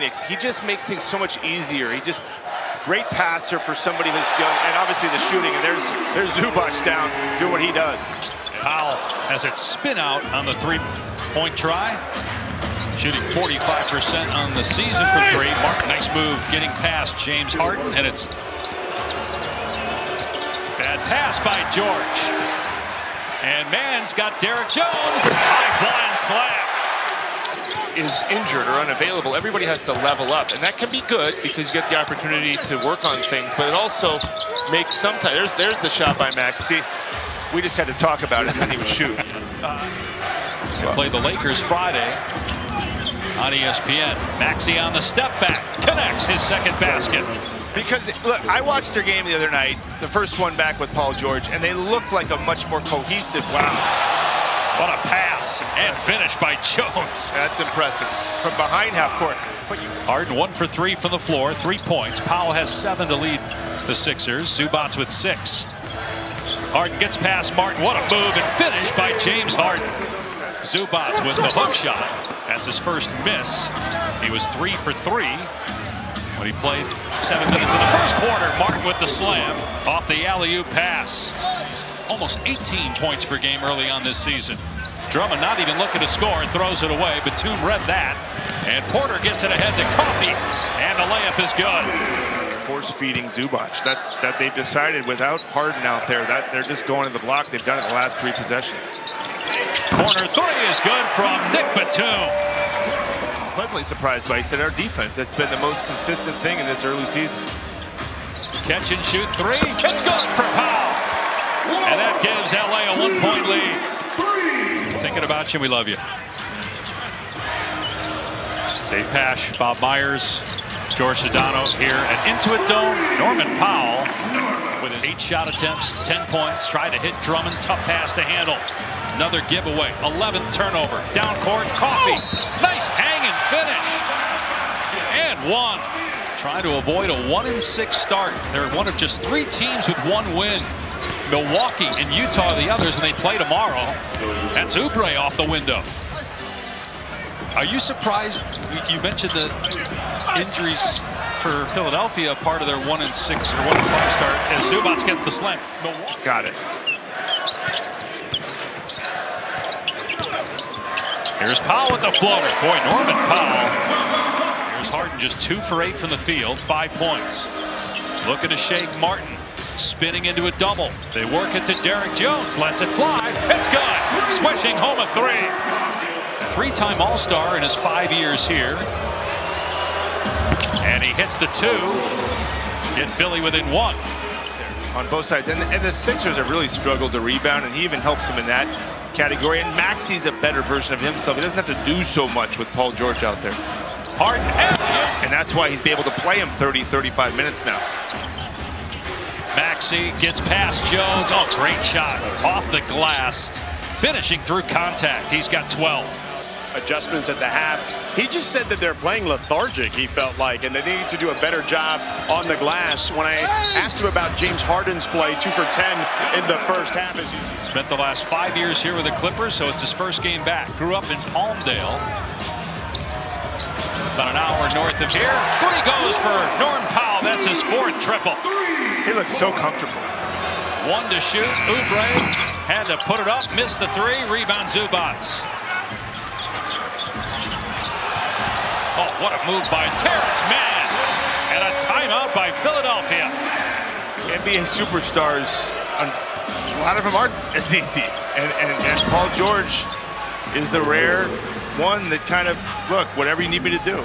He just makes things so much easier. He just great passer for somebody who's skilled, and obviously the shooting. And there's Zubac down doing what he does. Powell has it spin out on the three-point try, shooting 45% on the season for three. Martin, nice move, getting past James Harden, and it's bad pass by George. And man's got Derek Jones. High blind slam. Is injured or unavailable, everybody has to level up, and that can be good because you get the opportunity to work on things, but it also makes sometimes there's the shot by Max. See, we just had to talk about it, didn't even shoot. Play the Lakers Friday on ESPN. Maxey on the step back, connects his second basket. Because look, I watched their game the other night, the first one back with Paul George, and they looked like a much more cohesive. Wow. What a pass and finish by Jones. That's impressive. From behind half court. Harden 1 for 3 from the floor, 3 points. Powell has 7 to lead the Sixers. Zubac with 6. Harden gets past Martin. What a move and finish by James Harden. Zubac with the hook shot. That's his first miss. He was 3 for 3 when he played 7 minutes in the first quarter. Martin with the slam off the alley-oop pass. Almost 18 points per game early on this season. Drummond not even looking to score and throws it away. Batum read that. And Porter gets it ahead to Coffey. And the layup is good. Force feeding Zubac. That they've decided without Harden out there that they're just going to the block. They've done it the last 3 possessions. Corner 3 is good from Nick Batum. Pleasantly surprised by, he said, our defense. That's been the most consistent thing in this early season. Catch and shoot 3. It's good for Powell. And that gives LA a 1-point lead. Thinking about you, we love you. Dave Pasch, Bob Myers, George Sedano here at Intuit Dome. Norman Powell with his 8 shot attempts, 10 points. Tried to hit Drummond, tough pass to handle. Another giveaway, 11th turnover. Down court, Coffey. Nice hang and finish. And 1. Trying to avoid a 1-6 start. They're one of just 3 teams with 1 win. Milwaukee and Utah are the others, and they play tomorrow. That's Oubre off the window. Are you surprised? You mentioned the injuries for Philadelphia, part of their 1-6 or 1-5 start, as Zubac gets the slam. Milwaukee. Got it. Here's Powell with the floater. Boy, Norman Powell. Here's Harden, just 2 for 8 from the field, 5 points. Looking to shake Martin. Spinning into a double. They work it to Derek Jones. Lets it fly. It's good. Swishing home a 3. 3-time All-Star in his 5 years here. And he hits the 2. Get Philly within 1. On both sides. And the Sixers have really struggled to rebound, and he even helps them in that category. And Maxey's a better version of himself. He doesn't have to do so much with Paul George out there. Harden. And that's why he's been able to play him 30, 35 minutes now. Maxey gets past Jones. Oh, great shot off the glass. Finishing through contact. He's got 12. Adjustments at the half. He just said that they're playing lethargic, he felt like, and they need to do a better job on the glass. When I asked him about James Harden's play, 2 for 10 in the first half. As you see. Spent the last 5 years here with the Clippers, so it's his first game back. Grew up in Palmdale. About an hour north of here. 3 goes for Norm Powell. That's his 4th triple. He looks so comfortable. 1 to shoot. Oubre had to put it up. Missed the 3. Rebound Zubac. Oh, what a move by Terrence Mann. And a timeout by Philadelphia. NBA superstars, a lot of them aren't as easy. And Paul George is the rare one that kind of, look, whatever you need me to do.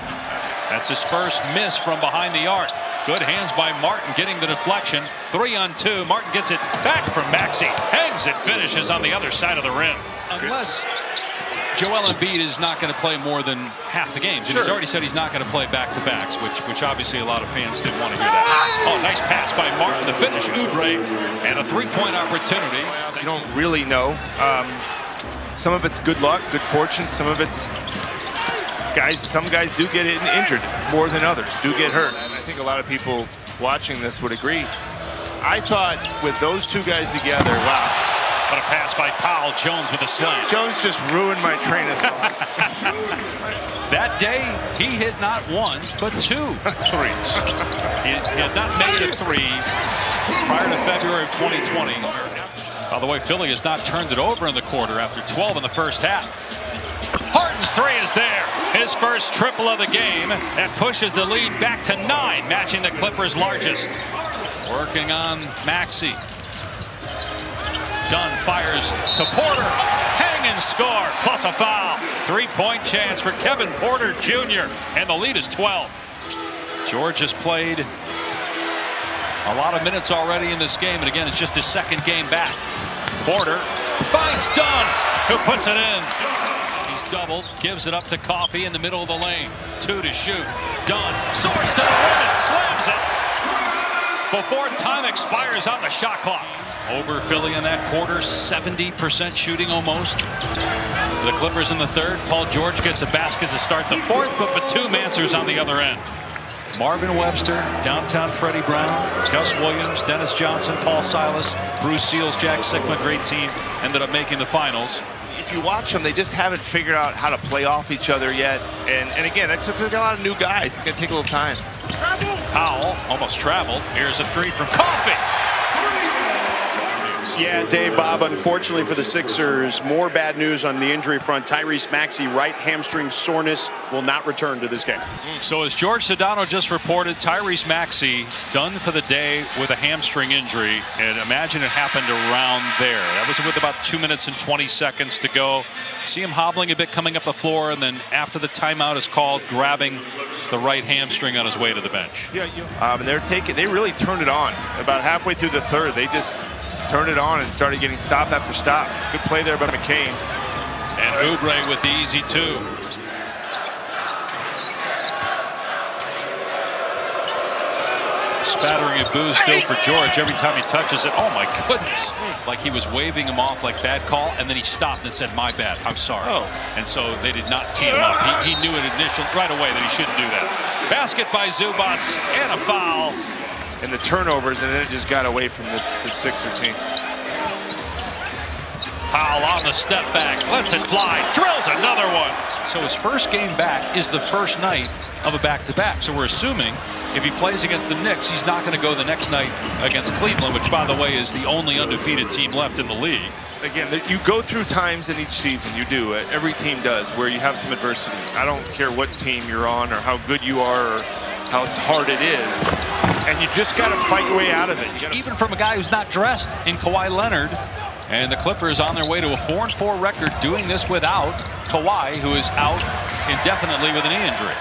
That's his first miss from behind the arc. Good hands by Martin getting the deflection. 3 on 2. Martin gets it back from Maxey. Hangs it, finishes on the other side of the rim. Unless Joel Embiid is not going to play more than half the games. And he's already said he's not going to play back-to-backs, which obviously a lot of fans didn't want to hear that. Oh, nice pass by Martin. The finish, Oubre, and a 3-point opportunity. You don't really know. Some of it's good luck, good fortune. Some of it's some guys do get injured more than others, do get hurt. And I think a lot of people watching this would agree. I thought with those 2 guys together, wow. What a pass by Powell. Jones with a slam. Jones just ruined my train of thought. That day, he hit not one, but 2 threes. He had not made a 3 prior to February of 2020. By the way, Philly has not turned it over in the quarter after 12 in the first half. Harden's 3 is there. His first triple of the game. That pushes the lead back to 9, matching the Clippers' largest. Working on Maxey. Dunn fires to Porter. Hang and score, plus a foul. 3-point chance for Kevin Porter Jr. And the lead is 12. George has played a lot of minutes already in this game. And again, it's just his second game back. Porter finds Dunn, who puts it in. He's doubled, gives it up to Coffey in the middle of the lane. 2 to shoot. Dunn soars to the rim and slams it before time expires on the shot clock. Over Philly in that quarter, 70% shooting almost. The Clippers in the third. Paul George gets a basket to start the fourth, but Batum answers on the other end. Marvin Webster, downtown Freddie Brown, Gus Williams, Dennis Johnson, Paul Silas, Bruce Seals, Jack Sigma, great team, ended up making the finals. If you watch them, they just haven't figured out how to play off each other yet. And again, that's a lot of new guys. It's going to take a little time. Powell almost traveled. Here's a 3 from Coffey. Yeah, Dave, Bob, unfortunately for the Sixers, more bad news on the injury front. Tyrese Maxey, right hamstring soreness, will not return to this game. So as George Sedano just reported, Tyrese Maxey done for the day with a hamstring injury. And imagine it happened around there. That was with about 2 minutes and 20 seconds to go. See him hobbling a bit coming up the floor, and then after the timeout is called, grabbing the right hamstring on his way to the bench. Yeah, and they really turned it on. About halfway through the third, they just turned it on and started getting stop after stop. Good play there by McCain. And Oubre with the easy 2. Spattering of boos still for George every time he touches it. Oh my goodness. Like he was waving him off like bad call, and then he stopped and said, my bad, I'm sorry. Oh. And so they did not tee him up. He knew it initially right away that he shouldn't do that. Basket by Zubac and a foul. And the turnovers, and then it just got away from this Sixer team. Powell on the step back, lets it fly, drills another one. So his first game back is the first night of a back-to-back. So we're assuming if he plays against the Knicks, he's not going to go the next night against Cleveland, which, by the way, is the only undefeated team left in the league. Again, you go through times in each season, you do. Every team does, where you have some adversity. I don't care what team you're on or how good you are or how hard it is. And you just got to fight your way out of it. Even from a guy who's not dressed in Kawhi Leonard. And the Clippers on their way to a 4-4 record, doing this without Kawhi, who is out indefinitely with a knee injury.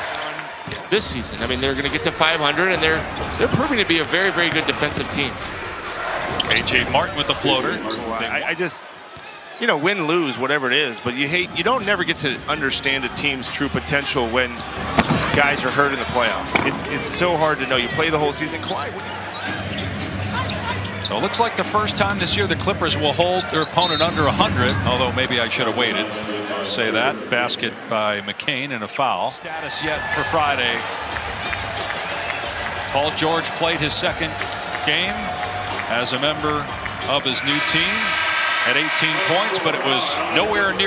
This season, I mean, they're going to get to 500, and they're proving to be a very, very good defensive team. A.J. Martin with the floater. I just, win, lose, whatever it is, but you don't never get to understand a team's true potential when guys are hurt in the playoffs. It's so hard to know. You play the whole season. Kawhi, so it looks like the first time this year the Clippers will hold their opponent under 100, although maybe I should have waited to say that. Basket by McCain and a foul. Status yet for Friday. Paul George played his second game as a member of his new team at 18 points, but it was nowhere near